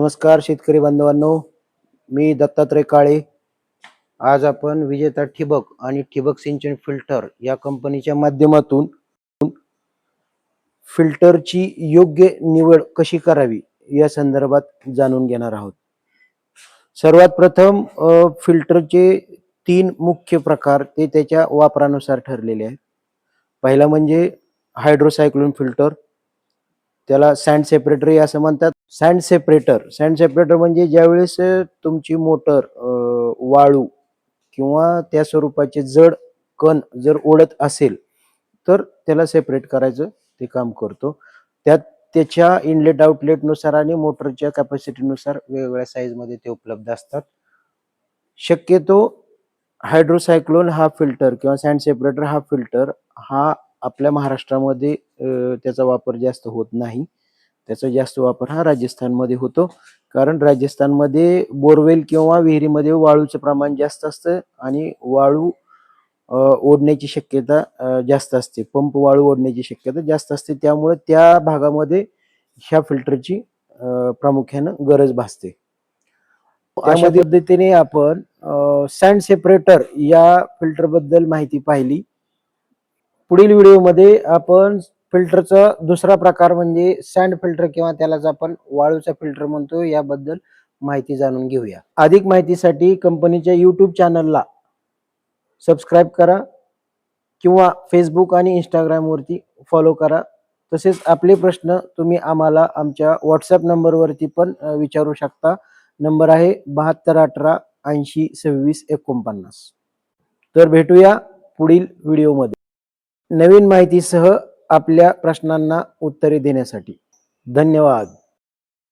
नमस्कार शेतकरी बांधवांनो, मी दत्तात्रय काळे. आज आपण विजेता ठिबक आणि ठिबक सिंचन फिल्टर या कंपनीच्या माध्यमातून फिल्टरची योग्य निवड कशी करावी या संदर्भात जाणून घेणार आहोत. सर्वात प्रथम फिल्टरचे 3 मुख्य प्रकार ते त्याच्या वापरानुसार ठरलेले आहेत. पहिला म्हणजे हायड्रोसायक्लोन फिल्टर, त्याला सँड सेपरेटर असं म्हणतात. सँड सेपरेटर म्हणजे ज्यावेळेस तुमची मोटर वाळू किंवा त्या स्वरूपाचे जड कण जर ओढत असेल तर त्याला सेपरेट करायचं ते काम करतो. त्यात त्याच्या इनलेट आउटलेटनुसार आणि मोटरच्या कॅपॅसिटीनुसार वेगवेगळ्या साईजमध्ये ते उपलब्ध असतात. शक्यतो हायड्रोसायक्लोन हा फिल्टर किंवा सँड सेपरेटर हा फिल्टर हा आपल्या महाराष्ट्रामध्ये त्याचा वापर जास्त होत नाही. त्याचा जास्त वापर हा राजस्थानमध्ये होतो. कारण राजस्थानमध्ये बोरवेल किंवा विहिरीमध्ये वाळूचं प्रमाण जास्त असतं आणि वाळू ओढण्याची शक्यता जास्त असते. पंप वाळू ओढण्याची शक्यता जास्त असते. त्यामुळे त्या भागामध्ये ह्या फिल्टरची प्रामुख्यानं गरज भासते. अशा पद्धतीने आपण सँड सेपरेटर या फिल्टर बद्दल माहिती पाहिली. पुढील व्हिडिओमध्ये आपण फिल्टरचा दुसरा प्रकार म्हणजे सँड फिल्टर किंवा त्यालाच आपण वाळूचा फिल्टर म्हणतो याबद्दल माहिती जाणून घेऊया. अधिक माहितीसाठी कंपनीच्या YouTube चॅनलला सबस्क्राईब करा किंवा फेसबुक आणि इंस्टाग्राम वरती फॉलो करा. तसेच आपले प्रश्न तुम्ही आम्हाला आमच्या व्हॉट्सअप नंबरवरती पण विचारू शकता. नंबर आहे 7218802649. तर भेटूया पुढील व्हिडिओमध्ये नवीन माहितीसह आपल्या प्रश्नांना उत्तरे देण्यासाठी. धन्यवाद.